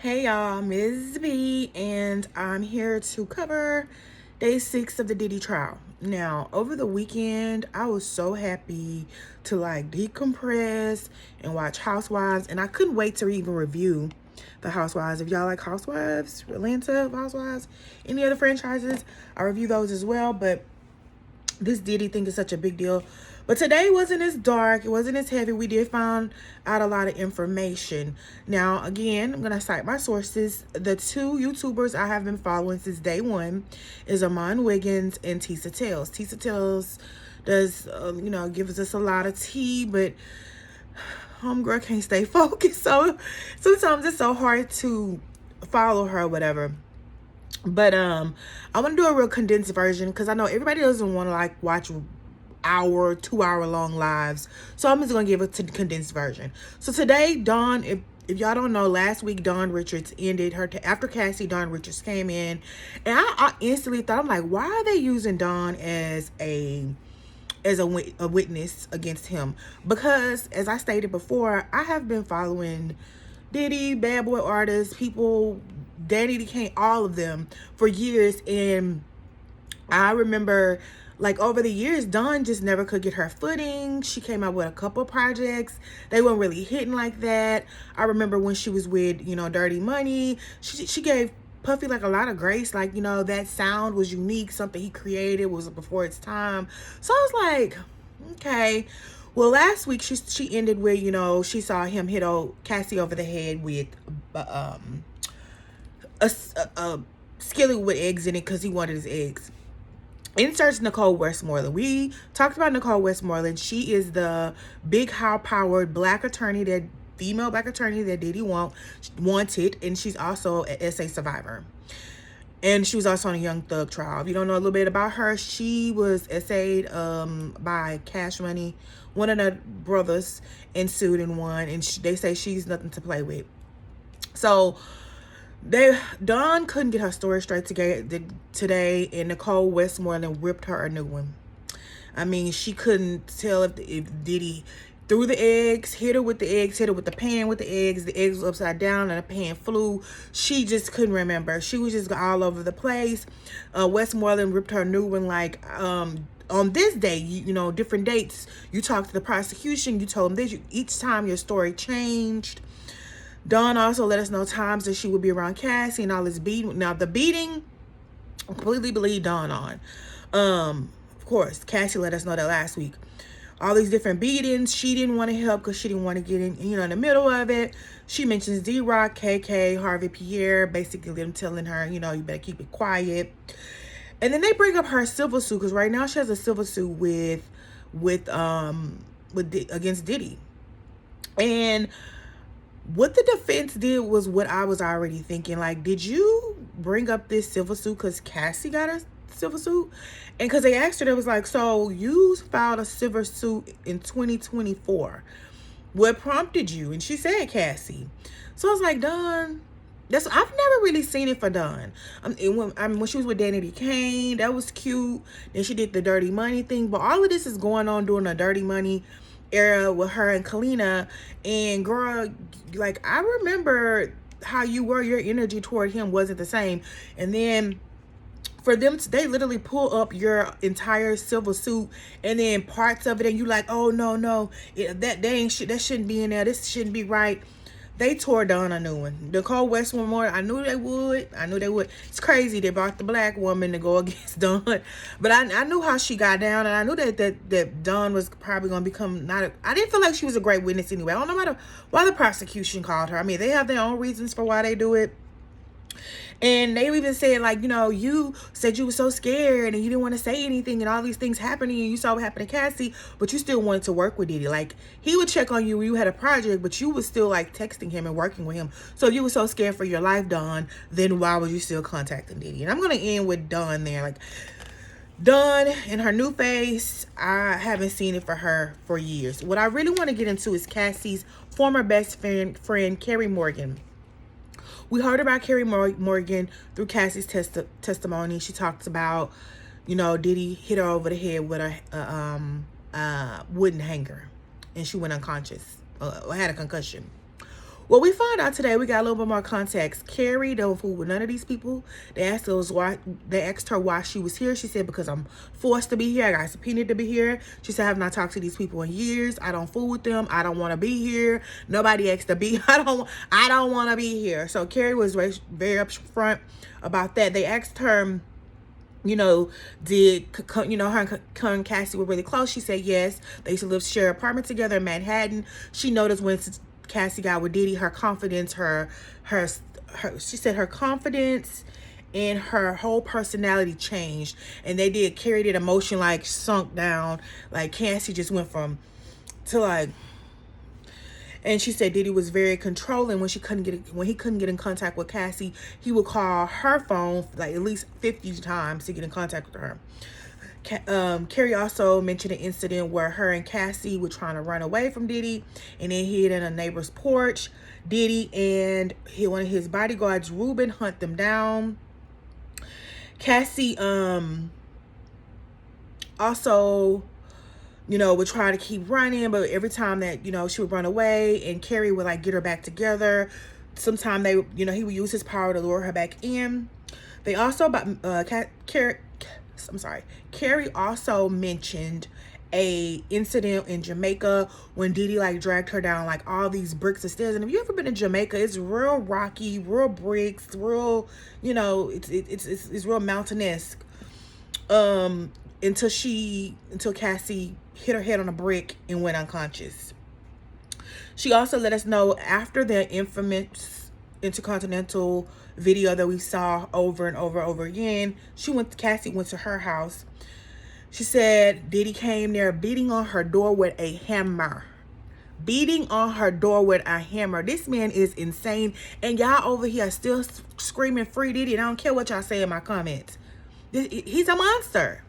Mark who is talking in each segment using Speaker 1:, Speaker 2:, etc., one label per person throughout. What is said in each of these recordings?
Speaker 1: Hey y'all, Ms. B, and I'm here to cover day 6 of the Diddy trial. Now, over the weekend, I was so happy to decompress and watch Housewives, and I couldn't wait to even review the Housewives. If y'all like Housewives, Atlanta Housewives, any other franchises, I review those as well. But this Diddy thing is such a big deal. But today wasn't as dark. It wasn't as heavy. We did find out a lot of information. Now, again, I'm going to cite my sources. The two YouTubers I have been following since day one is Amon Wiggins and Tisa Tales. Tisa Tales does, gives us a lot of tea, but homegirl can't stay focused. So sometimes it's so hard to follow her or whatever. But I want to do a real condensed version because I know everybody doesn't want to watch 2 hour long lives. So I'm just gonna give a condensed version. So today, Dawn, if y'all don't know, last week Dawn Richards ended her after Cassie. Dawn Richards came in, and I instantly thought, I'm like, why are they using Dawn as a witness against him? Because as I stated before, I have been following Diddy, Bad Boy artists, people, Danny Kane, all of them for years, and I remember over the years, Dawn just never could get her footing. She came out with a couple projects. They weren't really hitting like that. I remember when she was with, Dirty Money, she gave Puffy a lot of grace. That sound was unique. Something he created was before its time. So I was like, okay. Well, last week she ended with, she saw him hit Cassie over the head with a skillet with eggs in it because he wanted his eggs. Inserts Nicole Westmoreland. We talked about Nicole Westmoreland. She is the big, high-powered female black attorney that Diddy wanted, and she's also an SA survivor. And she was also on a Young Thug trial. If you don't know a little bit about her, she was SA'd by Cash Money, one of the brothers, and sued and won. And they say she's nothing to play with. So Dawn couldn't get her story straight today, and Nicole Westmoreland ripped her a new one. I mean, she couldn't tell if Diddy threw the eggs, hit her with the eggs, hit her with the pan with the eggs was upside down and the pan flew. She just couldn't remember. She was just all over the place. Westmoreland ripped her a new one on this day, different dates. You talked to the prosecution, you told them this. Each time your story changed. Dawn also let us know times that she would be around Cassie and all this beating. Now, the beating, I completely believe Dawn on. Of course, Cassie let us know that last week. All these different beatings. She didn't want to help because she didn't want to get in the middle of it. She mentions D-Rock, KK, Harvey Pierre, basically them telling her, you better keep it quiet. And then they bring up her civil suit because right now she has a civil suit against Diddy. And what the defense did was what I was already thinking. Did you bring up this civil suit because Cassie got a civil suit? And because they asked her, they was like, so you filed a civil suit in 2024. What prompted you? And she said Cassie. So I was like, Dawn, I've never really seen it for Dawn. When she was with Danny Kane, that was cute. Then she did the Dirty Money thing. But all of this is going on during the Dirty Money era with her and Kalina. And girl, I remember how you were, your energy toward him wasn't the same. And then for them, they literally pull up your entire civil suit and then parts of it, and you oh no, that shouldn't be in there. This shouldn't be right. They tore down a new one. Nicole Westmore, I knew they would. It's crazy they brought the black woman to go against Dawn. But I knew how she got down, and I knew that Dawn was probably going to become I didn't feel like she was a great witness anyway. I don't know why the prosecution called her. I mean, they have their own reasons for why they do it. And they even said, you said you were so scared and you didn't want to say anything and all these things happening and you saw what happened to Cassie, but you still wanted to work with Diddy. He would check on you when you had a project, but you was still texting him and working with him. So if you were so scared for your life, Dawn, then why was you still contacting Diddy? And I'm going to end with Dawn there. Dawn and her new face, I haven't seen it for her for years. What I really want to get into is Cassie's former best friend Kerry Morgan. We heard about Kerry Morgan through Cassie's testimony. She talks about, Diddy hit her over the head with a wooden hanger, and she went unconscious, or had a concussion. Well, we found out today. We got a little bit more context. Kerry don't fool with none of these people. They asked her why she was here. She said, because I'm forced to be here. I got subpoenaed to be here. She said, I have not talked to these people in years. I don't fool with them. I don't want to be here. Nobody asked to be. I don't want to be here. So Kerry was very upfront about that. They asked her, did her and Cassie were really close. She said yes. They used to share apartment together in Manhattan. She noticed when Cassie got with Diddy, her confidence, she said her confidence and her whole personality changed. And Kerry did emotion like sunk down. Like Cassie just went and she said Diddy was very controlling when he couldn't get in contact with Cassie. He would call her phone like at least 50 times to get in contact with her. Kerry also mentioned an incident where her and Cassie were trying to run away from Diddy, and then hid in a neighbor's porch. Diddy and one of his bodyguards, Ruben, hunt them down. Cassie also would try to keep running, but every time that she would run away, and Kerry would like get her back together. Sometimes he would use his power to lure her back in. They also Kerry also mentioned a incident in Jamaica when Diddy like dragged her down like all these bricks of stairs. And if you ever been to Jamaica, it's real rocky, real bricks, real it's real mountainous. Until Cassie hit her head on a brick and went unconscious. She also let us know after the infamous Intercontinental video that we saw over and over again, Cassie went to her house. She said Diddy came there beating on her door with a hammer. Beating on her door with a hammer. This man is insane. And y'all over here still screaming free Diddy. And I don't care what y'all say in my comments. He's a monster.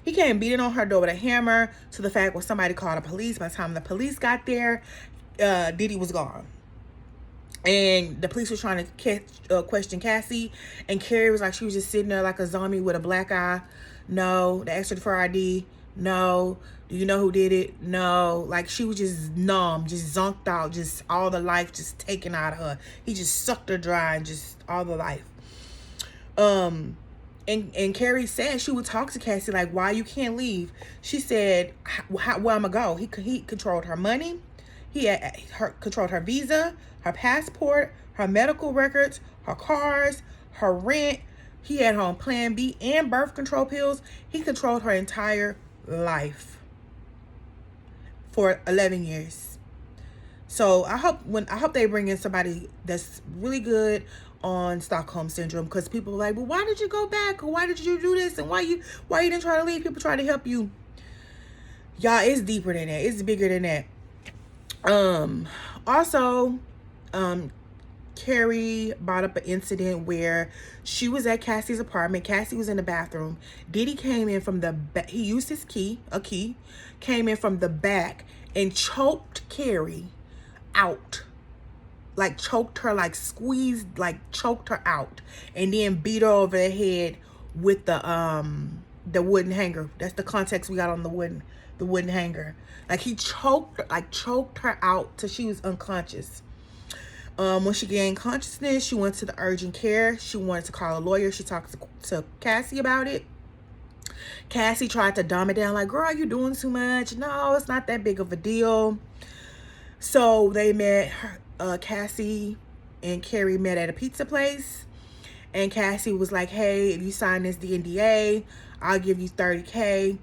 Speaker 1: He came beating on her door with a hammer, to the fact when somebody called the police. By the time the police got there, Diddy was gone. And the police were trying to question Cassie. And Kerry was like, she was just sitting there like a zombie with a black eye. No. They asked her for ID. No. Do you know who did it? No. Like, she was just numb, just zonked out, just all the life just taken out of her. He just sucked her dry and just all the life. And Kerry said she would talk to Cassie like, why you can't leave? She said, where I'm gonna go? He controlled her money. He controlled her visa, her passport, her medical records, her cars, her rent. He had her on Plan B and birth control pills. He controlled her entire life for 11 years. So I hope they bring in somebody that's really good on Stockholm Syndrome, because people are like, well, why did you go back? Or why did you do this? And why you didn't try to leave? People try to help you. Y'all, it's deeper than that. It's bigger than that. Also, Kerry brought up an incident where she was at Cassie's apartment. Cassie was in the bathroom. Diddy came in from the back. He used his key, came in from the back and choked Kerry out. Like choked her, like squeezed, like choked her out, and then beat her over the head with the wooden hanger. That's the context we got on the wooden hanger. Like he choked her out till she was unconscious. When she gained consciousness, she went to the urgent care. She wanted to call a lawyer. She talked to Cassie about it. Cassie tried to dumb it down, like, girl, you doing too much. No, it's not that big of a deal. So they met. Cassie and Kerry met at a pizza place, and Cassie was like, hey, if you sign this NDA, I'll give you $30K.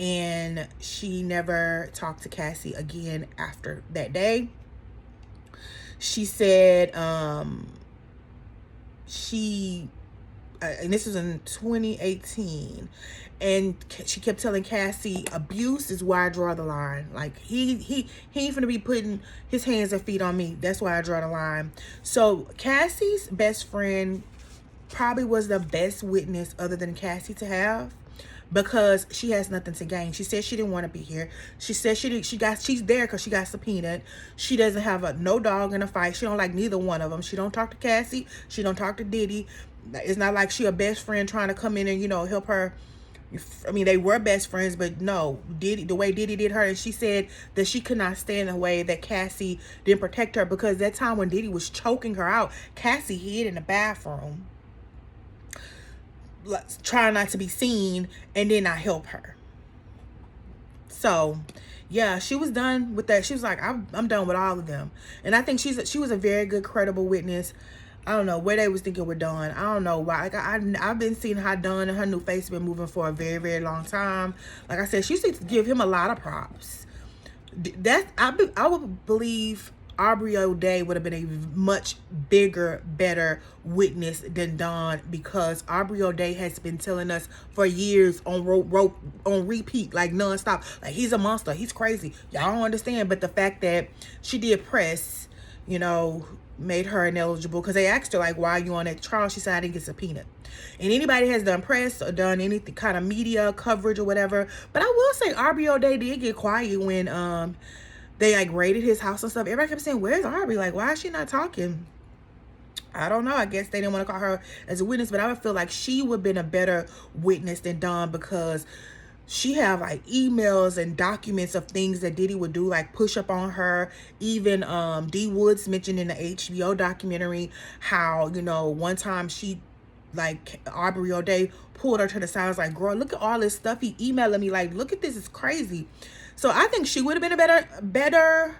Speaker 1: And she never talked to Cassie again after that day. She said and this was in 2018, and she kept telling Cassie, abuse is where I draw the line. Like he ain't finna be putting his hands and feet on me. That's why I draw the line. So Cassie's best friend probably was the best witness other than Cassie to have, because she has nothing to gain. She said she didn't want to be here. She said she's there because she got subpoenaed. She doesn't have no dog in a fight. She don't like neither one of them. She don't talk to Cassie. She don't talk to Diddy. It's not like she a best friend trying to come in and help her I mean, they were best friends, but no, Diddy, the way Diddy did her, and she said that she could not stand the way that Cassie didn't protect her, because that time when Diddy was choking her out, Cassie hid in the bathroom, trying not to be seen, and then I help her. So yeah, she was done with that. She was like, I'm done with all of them. And I think she was a very good, credible witness. I don't know where they was thinking with Dawn. I don't know why. Like I've been seeing how Dawn and her new face been moving for a very, very long time. Like I said, she used to give him a lot of props. I would believe Aubrey O'Day would have been a much bigger, better witness than Dawn, because Aubrey O'Day has been telling us for years on on repeat, like nonstop, like he's a monster, he's crazy. Y'all don't understand. But the fact that she did press, you know, made her ineligible, because they asked her like, why are you on that trial? She said, I didn't get subpoenaed. And anybody has done press or done any kind of media coverage or whatever. But I will say Aubrey O'Day did get quiet when they like raided his house and stuff. Everybody kept saying, where's Aubrey? Like, why is she not talking? I don't know. I guess they didn't want to call her as a witness, but I would feel like she would have been a better witness than Dawn, because she have like emails and documents of things that Diddy would do, like push up on her. Even D Woods mentioned in the HBO documentary how, you know, one time she, like, Aubrey O'Day pulled her to the side, was like, girl, look at all this stuff he emailing me, like, look at this, it's crazy. So I think she would have been a better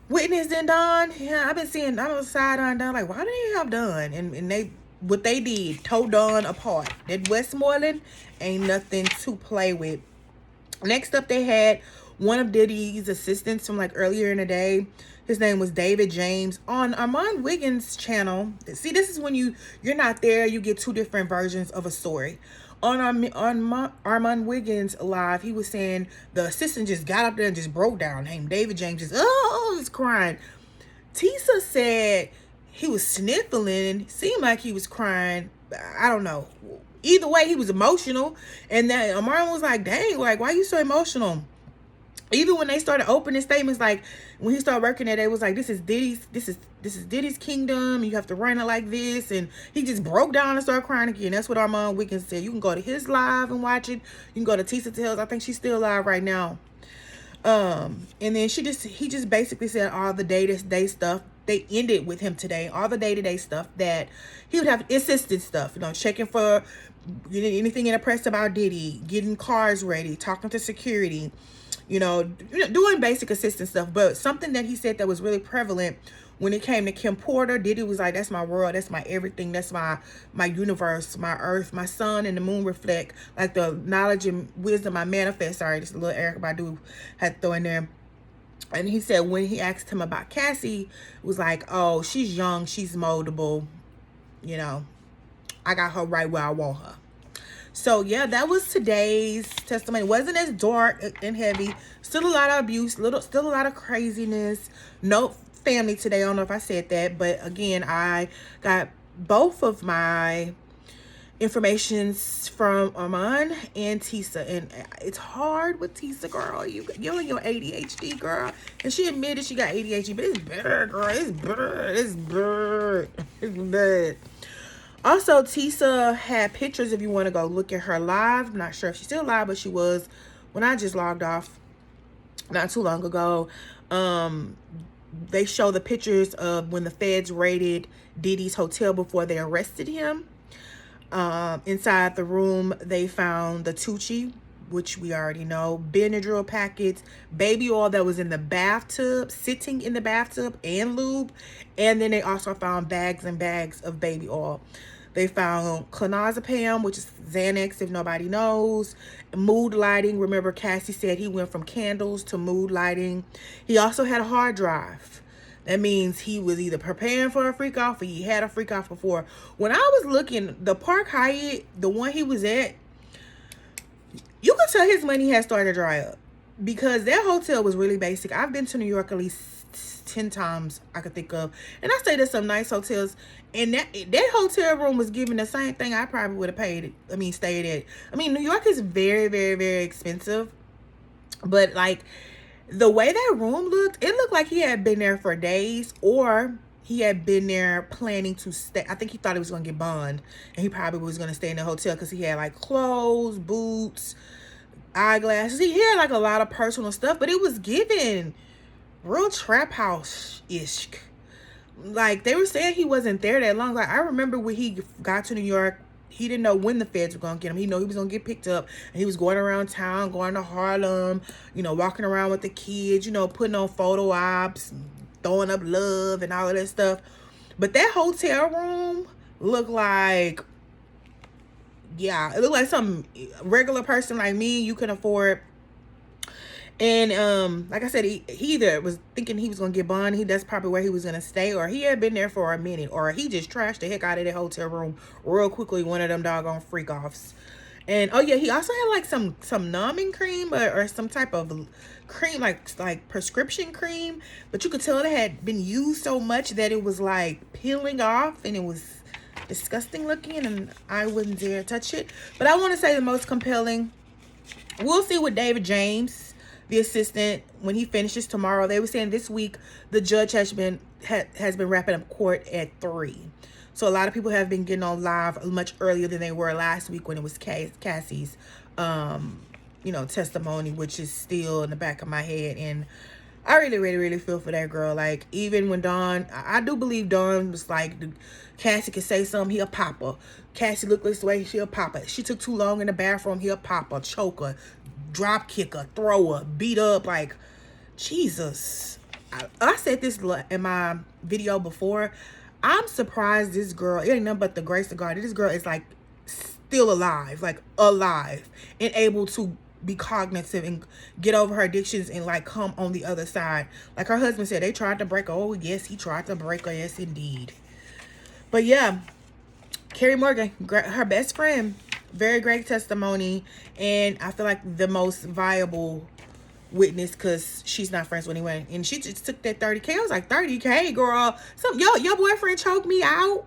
Speaker 1: witness than Dawn. Yeah, I've been seeing, I'm on the side on Dawn, like, why do they have Dawn? And they, what they did, tore Dawn apart. That Westmoreland ain't nothing to play with. Next up, they had one of Diddy's assistants from like earlier in the day. His name was David James on Armand Wiggins' channel. See, this is when you're not there, you get two different versions of a story. On Armand Wiggins live, he was saying the assistant just got up there and just broke down. Named David James, just he's crying. Tisa said he was sniffling, seemed like he was crying. I don't know. Either way, he was emotional. And that Armand was like, dang, like, why you so emotional? Even when they started opening statements, like when he started working there, they was like, this is Diddy's kingdom. You have to run it like this. And he just broke down and started crying again. That's what Armand Wiggins said. You can go to his live and watch it. You can go to Tisa Tells. I think she's still live right now. And then he just basically said all the day-to-day stuff. They ended with him today. All the day-to-day stuff that he would have assisted stuff, you know, checking for anything in the press about Diddy, getting cars ready, talking to security, you know, doing basic assistance stuff. But something that he said that was really prevalent when it came to Kim Porter, Diddy was like, that's my world, that's my everything, that's my universe, my earth, my sun and the moon reflect, like the knowledge and wisdom I manifest. Sorry, just a little Erykah Badu had to throw in there. And he said when he asked him about Cassie, it was like, oh, she's young, she's moldable, you know, I got her right where I want her. So yeah, that was today's testimony. It wasn't as dark and heavy. Still a lot of abuse, still a lot of craziness. No family today. I don't know if I said that, but again, I got both of my informations from Armand and Tisa, and it's hard with Tisa, girl. You're on your ADHD, girl, and she admitted she got ADHD, but it's better, girl. It's better. It's bad. Also, Tisa had pictures if you want to go look at her live. I'm not sure if she's still live, but she was when I just logged off not too long ago. They show the pictures of when the feds raided Diddy's hotel before they arrested him. Inside the room, they found the Tucci, which we already know, Benadryl packets, baby oil that was in the bathtub, sitting in the bathtub, and lube. And then they also found bags and bags of baby oil. They found clonazepam, which is Xanax, if nobody knows. Mood lighting. Remember, Cassie said he went from candles to mood lighting. He also had a hard drive. That means he was either preparing for a freak off or he had a freak off before. When I was looking, the Park Hyatt, the one he was at, you could tell his money had started to dry up, because that hotel was really basic. I've been to New York at least 10 times I could think of, and I stayed at some nice hotels, and that hotel room was giving the same thing I probably would have stayed at. I mean, New York is very, very, very expensive, but like the way that room looked, it looked like he had been there for days, or he had been there planning to stay. I think he thought he was going to get bond, and he probably was going to stay in the hotel because he had like clothes, boots, eyeglasses. He had like a lot of personal stuff, but it was given real trap house-ish. Like, they were saying he wasn't there that long. Like, I remember when he got to New York, he didn't know when the feds were going to get him. He knew he was going to get picked up. And he was going around town, going to Harlem, you know, walking around with the kids, you know, putting on photo ops, throwing up love and all of that stuff. But that hotel room looked like, yeah, it looked like some regular person like me you can afford. And like I said, he either was thinking he was gonna get bond, that's probably where he was gonna stay, or he had been there for a minute, or he just trashed the heck out of the hotel room real quickly, one of them doggone freak offs. And oh yeah, he also had like some numbing cream or some type of cream, like prescription cream, but you could tell it had been used so much that it was like peeling off, and it was disgusting looking, and I wouldn't dare touch it. But I want to say the most compelling, we'll see with David James, the assistant, when he finishes tomorrow. They were saying this week the judge has been wrapping up court at 3. So a lot of people have been getting on live much earlier than they were last week when it was Cassie's you know, testimony, which is still in the back of my head. And I really feel for that girl. Like, even when Dawn, I do believe Dawn was like, Cassie could say something, he'll pop her. Cassie looked this way, she'll pop her. She took too long in the bathroom, he'll pop her, choke her, drop kick her, throw her, beat up. Like, Jesus. I said this in my video before. I'm surprised this girl, it ain't nothing but the grace of God, this girl is like still alive, and able to be cognitive and get over her addictions and like come on the other side. Like her husband said, they tried to break her. Oh yes, he tried to break her. Yes indeed. But yeah, Kerry Morgan, her best friend, very great testimony, and I feel like the most viable witness because she's not friends with anyone, and she just took that 30K. I was like, 30K, girl. Your boyfriend choked me out.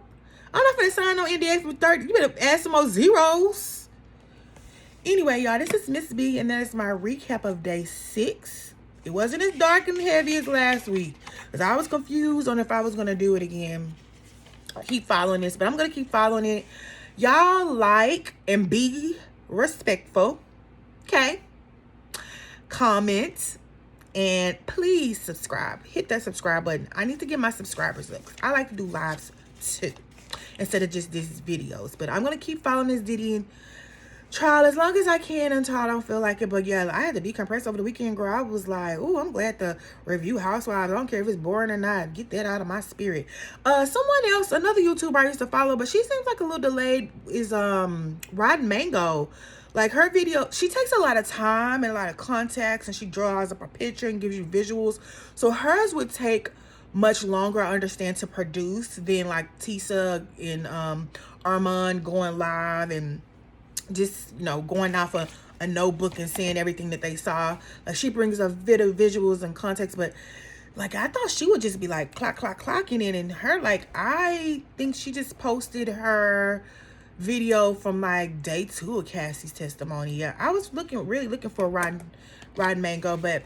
Speaker 1: I'm not gonna sign no NDA for 30. You better add some more zeros. Anyway, y'all, this is Miss B, and that is my recap of day 6. It wasn't as dark and heavy as last week because I was confused on if I was gonna do it again. I keep following this, but I'm gonna keep following it. Y'all like and be respectful, okay? Comment, and please subscribe. Hit that subscribe button. I need to get my subscribers up. I like to do lives too instead of just these videos. But I'm gonna keep following this Diddy trial as long as I can until I don't feel like it. But yeah, I had to decompress over the weekend, girl. I was like, oh, I'm glad to review Housewives. I don't care if it's boring or not. Get that out of my spirit. Someone else, another YouTuber I used to follow, but she seems like a little delayed, is Rotten Mango. Like, her video, she takes a lot of time and a lot of context, and she draws up a picture and gives you visuals. So hers would take much longer, I understand, to produce than like Tisa and Armand going live and just, you know, going off a notebook and saying everything that they saw. Like, she brings a bit of visuals and context, but like, I thought she would just be like clocking it. And her, like, I think she just posted her video from like day 2 of Cassie's testimony. Yeah, I was really looking for Rotten Mango, but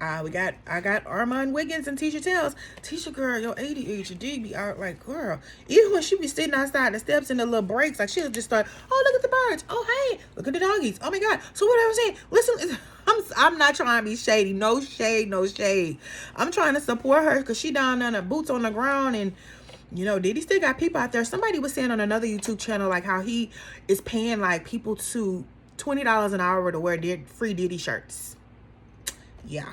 Speaker 1: I got Armand Wiggins and Tisha Tells. Tisha, girl, your ADHD be out. Like, girl, even when she be sitting outside the steps in the little breaks, like, she'll just start, oh, look at the birds, oh, hey, look at the doggies, oh my God. So what I was saying, listen, I'm not trying to be shady. No shade. I'm trying to support her because she down on her boots on the ground. And you know, Diddy still got people out there. Somebody was saying on another YouTube channel, like, how he is paying like people to $20 an hour to wear free Diddy shirts. Yeah.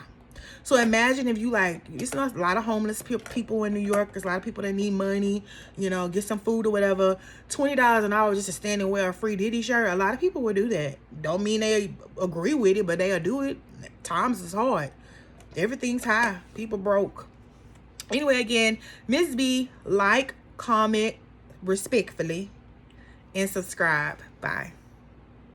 Speaker 1: So imagine if you, like, it's not a lot of homeless people in New York. There's a lot of people that need money, you know, get some food or whatever. $20 an hour just to stand and wear a free Diddy shirt. A lot of people would do that. Don't mean they agree with it, but they'll do it. Times is hard. Everything's high. People broke. Anyway, again, Miss B, like, comment respectfully, and subscribe. Bye.